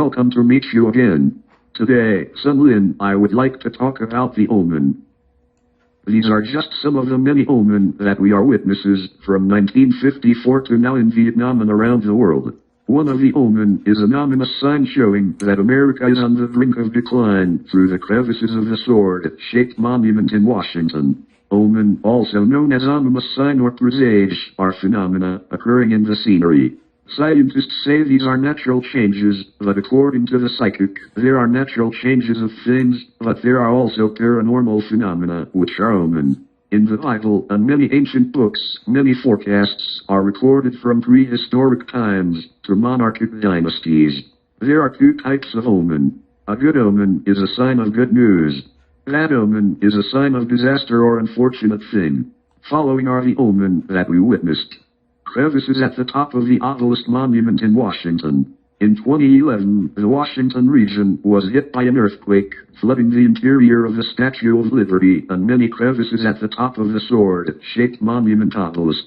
welcome to meet you again. Today, Sunlin, I would like to talk about the Omen. These are just some of the many Omen that we are witnesses from 1954 to now in Vietnam and around the world. One of the Omen is an ominous sign showing that America is on the brink of decline through the crevices of the sword-shaped monument in Washington. Omen, also known as ominous sign or presage, are phenomena occurring in the scenery. Scientists say these are natural changes, but according to the psychic, there are natural changes of things, but there are also paranormal phenomena which are omen. In the Bible and many ancient books, many forecasts are recorded from prehistoric times to monarchic dynasties. There are two types of omen. A good omen is a sign of good news. Bad omen is a sign of disaster or unfortunate thing. Following are the omen that we witnessed. Crevices at the top of the Obelisk monument in Washington. In 2011, the Washington region was hit by an earthquake, flooding the interior of the Statue of Liberty and many crevices at the top of the sword-shaped monument obelisk.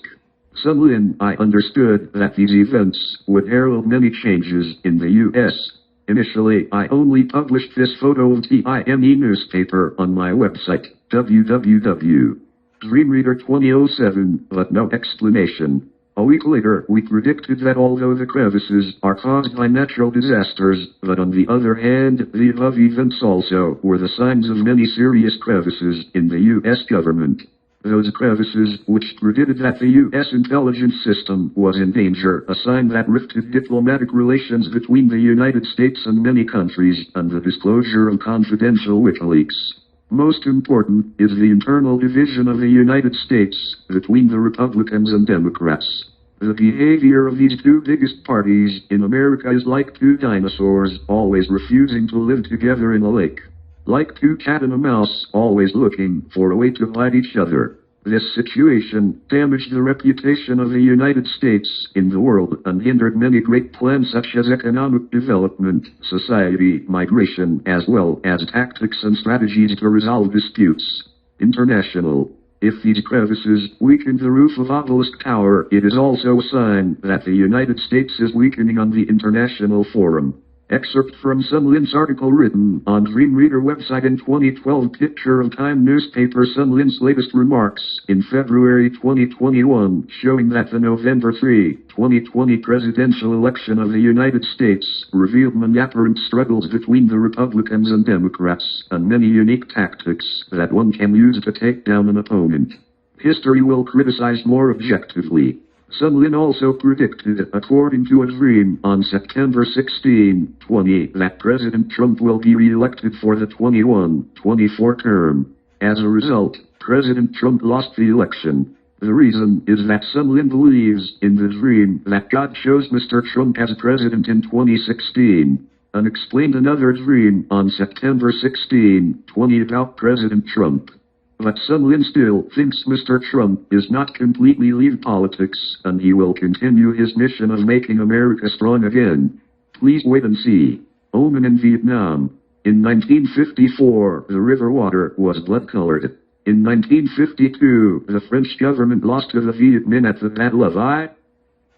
Sunlin, I understood that these events would herald many changes in the U.S. Initially, I only published this photo of DIEM newspaper on my website, www.dreamreader2007, but no explanation. A week later, we predicted that although the crevices are caused by natural disasters, but on the other hand, the above events also were the signs of many serious crevices in the U.S. government. Those crevices, which predicted that the U.S. intelligence system was in danger, a sign that rifted diplomatic relations between the United States and many countries, and the disclosure of confidential WikiLeaks. Most important is the internal division of the United States between the Republicans and Democrats. The behavior of these two biggest parties in America is like two dinosaurs, always refusing to live together in a lake. Like two cat and a mouse, always looking for a way to bite each other. This situation damaged the reputation of the United States in the world and hindered many great plans such as economic development, society, migration, as well as tactics and strategies to resolve disputes. International. If these crevices weakened the roof of Obelisk Tower, it is also a sign that the United States is weakening on the international forum. Excerpt from Sunlin's article written on Dreamreader website in 2012. Picture of Time newspaper. Sunlin's latest remarks in February 2021 showing that the November 3, 2020 presidential election of the United States revealed many apparent struggles between the Republicans and Democrats and many unique tactics that one can use to take down an opponent. History will criticize more objectively. Sunlin also predicted, according to a dream on September 16, 20, that President Trump will be re-elected for the 21-24 term. As a result, President Trump lost the election. The reason is that Sunlin believes in the dream that God chose Mr. Trump as president in 2016, and explained another dream on September 16, 20 about President Trump. But Sunlin still thinks Mr. Trump is not completely leave politics, and he will continue his mission of making America strong again. Please wait and see. Omen in Vietnam. In 1954, the river water was blood-colored. In 1952, the French government lost to the Viet Minh at the Battle of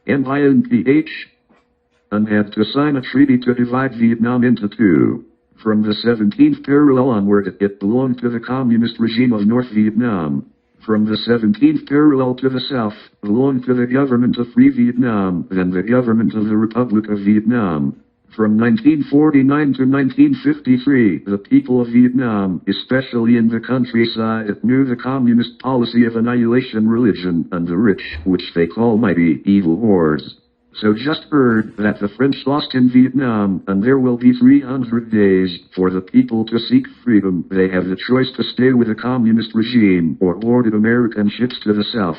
INPH, and had to sign a treaty to divide Vietnam into two. From the 17th parallel onward, it belonged to the communist regime of North Vietnam. From the 17th parallel to the south, belonged to the government of Free Vietnam, then the government of the Republic of Vietnam. From 1949 to 1953, the people of Vietnam, especially in the countryside, knew the communist policy of annihilation religion and the rich, which they call mighty, evil hordes. So just heard that the French lost in Vietnam, and there will be 300 days for the people to seek freedom. They have the choice to stay with the communist regime or boarded American ships to the south.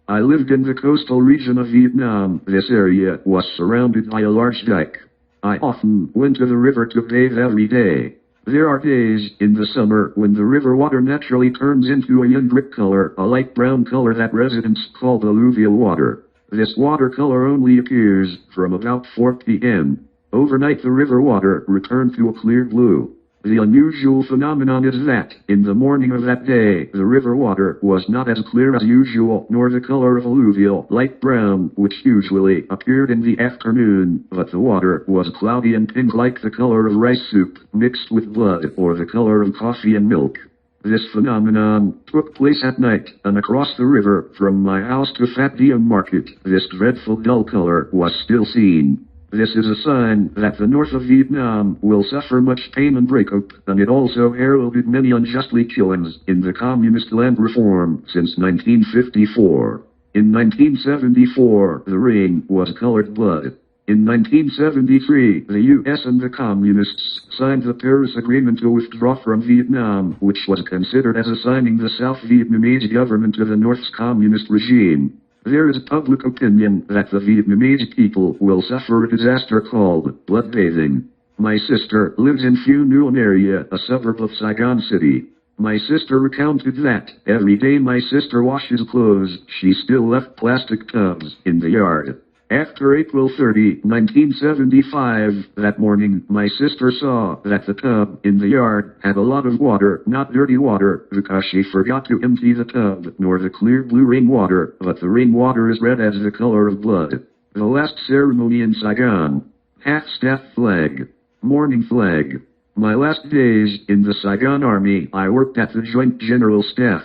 I lived in the coastal region of Vietnam. This area was surrounded by a large dike. I often went to the river to bathe every day. There are days in the summer when the river water naturally turns into a young brick color, a light brown color that residents call alluvial water. This watercolor only appears from about 4 p.m. Overnight the river water returned to a clear blue. The unusual phenomenon is that, in the morning of that day, the river water was not as clear as usual, nor the color of alluvial, light brown, which usually appeared in the afternoon, but the water was cloudy and pink like the color of rice soup, mixed with blood, or the color of coffee and milk. This phenomenon took place at night, and across the river, from my house to Fat DIEM Market, this dreadful dull color was still seen. This is a sign that the north of Vietnam will suffer much pain and breakup, and it also heralded many unjustly killings in the communist land reform since 1954. In 1974, the rain was colored blood. In 1973, the U.S. and the Communists signed the Paris Agreement to withdraw from Vietnam, which was considered as assigning the South Vietnamese government to the North's communist regime. There is public opinion that the Vietnamese people will suffer a disaster called bloodbathing. My sister lives in Phu Nguyen area, a suburb of Saigon City. My sister recounted that every day my sister washes clothes, she still left plastic tubs in the yard. After April 30, 1975, that morning, my sister saw that the tub in the yard had a lot of water, not dirty water, because she forgot to empty the tub, nor the clear blue rainwater, but the rainwater is red as the color of blood. The last ceremony in Saigon. Half-staff flag. Morning flag. My last days in the Saigon Army, I worked at the Joint General Staff.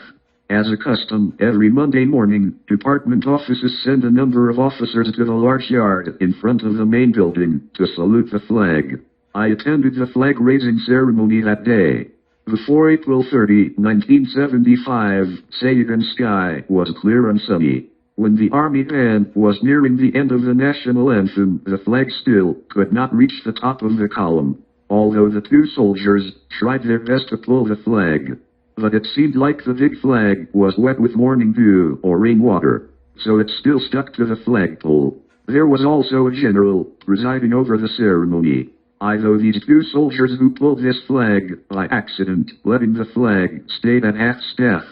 As a custom, every Monday morning, department offices send a number of officers to the large yard in front of the main building to salute the flag. I attended the flag-raising ceremony that day. Before April 30, 1975, Saigon sky was clear and sunny. When the Army band was nearing the end of the national anthem, the flag still could not reach the top of the column, although the two soldiers tried their best to pull the flag. But it seemed like the big flag was wet with morning dew or rainwater, so it still stuck to the flagpole. There was also a general presiding over the ceremony. Though these two soldiers who pulled this flag by accident, letting the flag stay at half-staff.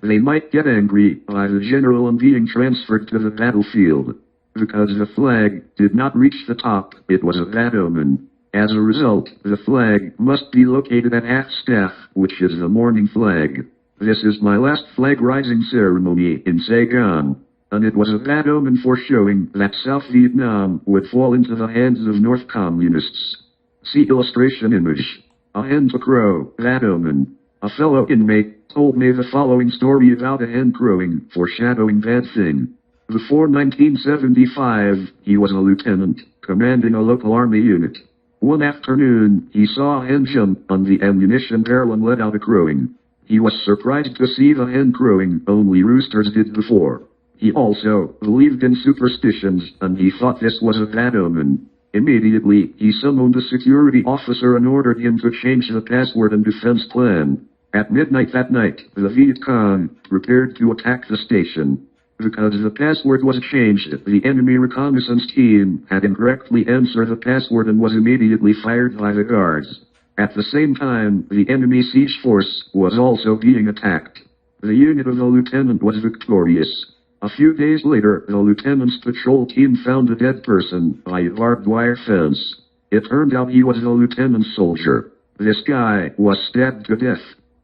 They might get angry by the general on being transferred to the battlefield. Because the flag did not reach the top, it was a bad omen. As a result, the flag must be located at half-staff, which is the morning flag. This is my last flag-rising ceremony in Saigon, and it was a bad omen for showing that South Vietnam would fall into the hands of North Communists. See illustration image. A hen to crow, bad omen. A fellow inmate told me the following story about a hen crowing, foreshadowing bad thing. Before 1975, he was a lieutenant, commanding a local army unit. One afternoon, he saw a hen jump on the ammunition barrel and let out a crowing. He was surprised to see the hen crowing, only roosters did before. He also believed in superstitions, and he thought this was a bad omen. Immediately, he summoned a security officer and ordered him to change the password and defense plan. At midnight that night, the Viet Cong prepared to attack the station. Because the password was changed, the enemy reconnaissance team had incorrectly answered the password and was immediately fired by the guards. At the same time, the enemy siege force was also being attacked. The unit of the lieutenant was victorious. A few days later, the lieutenant's patrol team found a dead person by a barbed wire fence. It turned out he was the lieutenant's soldier. This guy was stabbed to death.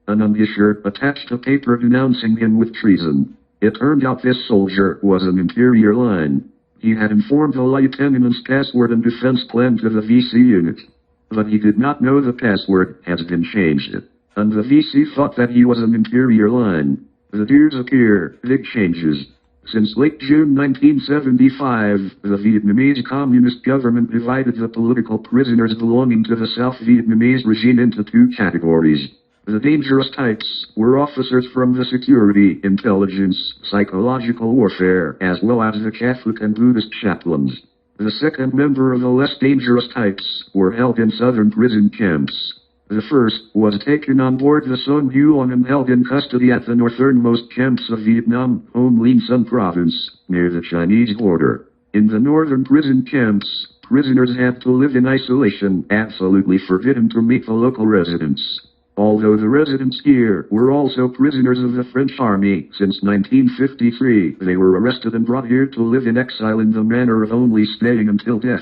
An officer attached a paper denouncing him with treason. It turned out this soldier was an interior line. He had informed the lieutenant's password and defense plan to the VC unit. But he did not know the password had been changed. And the VC thought that he was an interior line. The dues appear, big changes. Since late June 1975, the Vietnamese Communist government divided the political prisoners belonging to the South Vietnamese regime into two categories. The dangerous types were officers from the security, intelligence, psychological warfare, as well as the Catholic and Buddhist chaplains. The second member of the less dangerous types were held in southern prison camps. The first was taken on board the Son Huon and held in custody at the northernmost camps of Vietnam, Hom Linh Son province, near the Chinese border. In the northern prison camps, prisoners had to live in isolation, absolutely forbidden to meet the local residents. Although the residents here were also prisoners of the French army, since 1953, they were arrested and brought here to live in exile in the manner of only staying until death.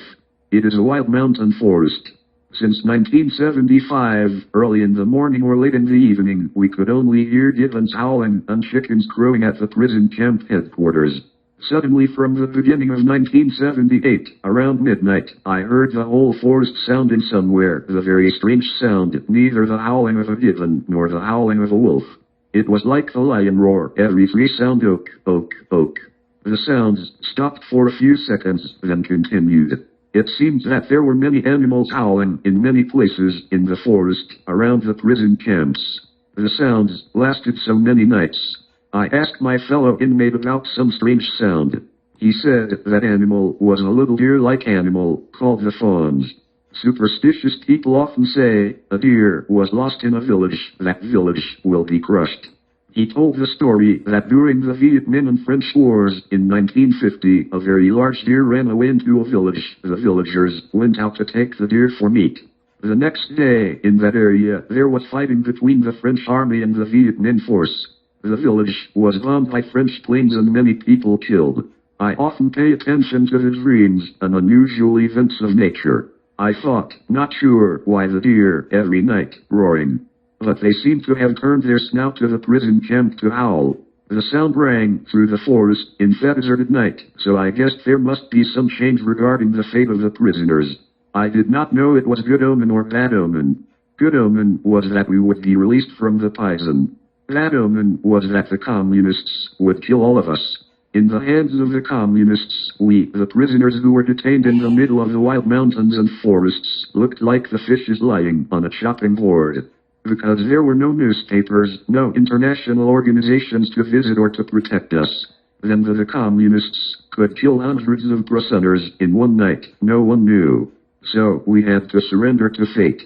It is a wild mountain forest. Since 1975, early in the morning or late in the evening, we could only hear gibbons howling and chickens crowing at the prison camp headquarters. Suddenly, from the beginning of 1978, around midnight, I heard the whole forest sounding somewhere, the very strange sound, neither the howling of a gibbon nor the howling of a wolf. It was like the lion roar, every free sound oak, oak, oak. The sounds stopped for a few seconds, then continued. It seemed that there were many animals howling in many places in the forest around the prison camps. The sounds lasted so many nights. I asked my fellow inmate about some strange sound. He said that animal was a little deer-like animal called the fawns. Superstitious people often say, a deer was lost in a village, that village will be crushed. He told the story that during the Vietnam and French Wars in 1950, a very large deer ran away into a village. The villagers went out to take the deer for meat. The next day, in that area, there was fighting between the French army and the Vietnam force. The village was bombed by French planes and many people killed. I often pay attention to the dreams and unusual events of nature. I thought, not sure why the deer every night roaring. But they seemed to have turned their snout to the prison camp to howl. The sound rang through the forest in that deserted night, so I guessed there must be some change regarding the fate of the prisoners. I did not know it was good omen or bad omen. Good omen was that we would be released from the prison. Bad omen was that the communists would kill all of us. In the hands of the communists, we, the prisoners who were detained in the middle of the wild mountains and forests, looked like the fishes lying on a chopping board. Because there were no newspapers, no international organizations to visit or to protect us. Then the communists could kill hundreds of prisoners in one night, no one knew. So we had to surrender to fate.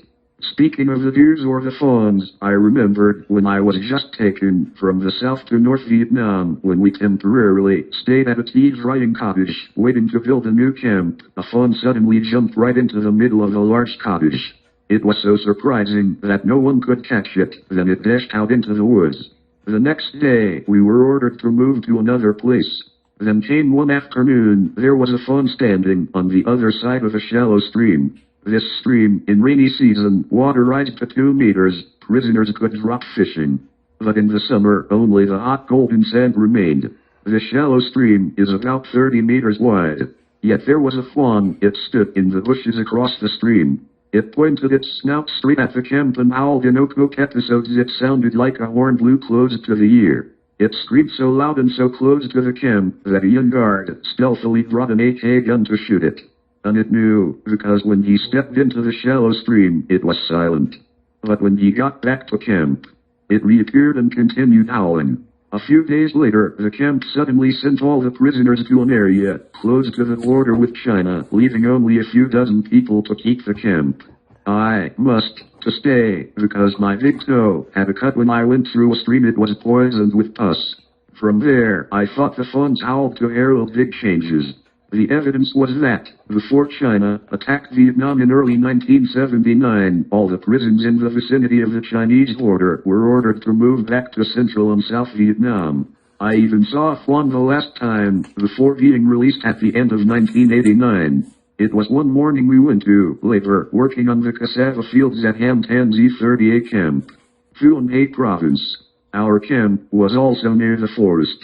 Speaking of the deers or the fawns, I remembered when I was just taken from the South to North Vietnam, when we temporarily stayed at a tea-drying cottage, waiting to build a new camp, a fawn suddenly jumped right into the middle of a large cottage. It was so surprising that no one could catch it, then it dashed out into the woods. The next day, we were ordered to move to another place. Then came one afternoon, there was a fawn standing on the other side of a shallow stream. This stream, in rainy season, water rised to 2 meters, prisoners could drop fishing. But in the summer, only the hot golden sand remained. The shallow stream is about 30 meters wide. Yet there was a fawn, it stood in the bushes across the stream. It pointed its snout straight at the camp and howled in oak episodes it sounded like a horn blew close to the ear. It screamed so loud and so close to the camp that a young guard stealthily brought an AK gun to shoot it. And it knew, because when he stepped into the shallow stream, it was silent. But when he got back to camp, it reappeared and continued howling. A few days later, the camp suddenly sent all the prisoners to an area close to the border with China, leaving only a few dozen people to keep the camp. I must to stay, because my big toe had a cut when I went through a stream it was poisoned with pus. From there, I thought the fawns howled to herald big changes. The evidence was that, before China attacked Vietnam in early 1979, all the prisons in the vicinity of the Chinese border were ordered to move back to Central and South Vietnam. I even saw a fawn the last time, before being released at the end of 1989. It was one morning we went to labor working on the cassava fields at Ham Tan Z38 camp, Phuong Huy province. Our camp was also near the forest.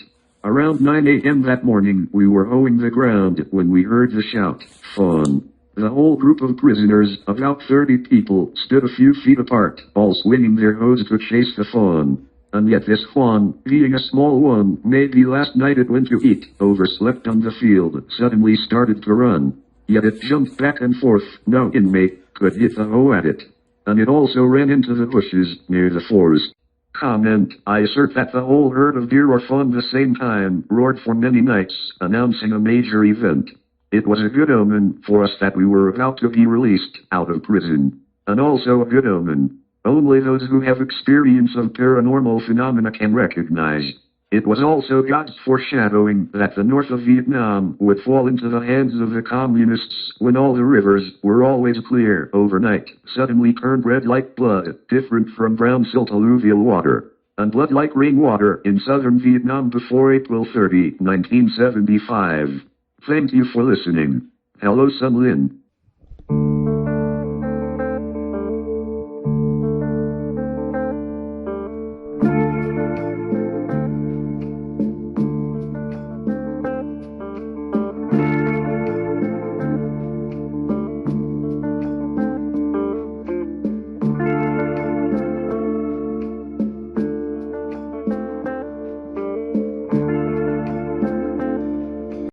Around 9 a.m. that morning, we were hoeing the ground when we heard the shout, fawn. The whole group of prisoners, about 30 people, stood a few feet apart, all swinging their hoes to chase the fawn. And yet this fawn, being a small one, maybe last night it went to eat, overslept on the field, suddenly started to run. Yet it jumped back and forth, no inmate could hit the hoe at it. And it also ran into the bushes near the forest. Comment, I assert that the whole herd of deer or fawn the same time roared for many nights, announcing a major event. It was a good omen for us that we were about to be released out of prison. And also a good omen. Only those who have experience of paranormal phenomena can recognize. It was also God's foreshadowing that the north of Vietnam would fall into the hands of the communists when all the rivers were always clear overnight, suddenly turned red like blood, different from brown silt alluvial water, and blood like rainwater in southern Vietnam before April 30, 1975. Thank you for listening. Hello Sun Lin.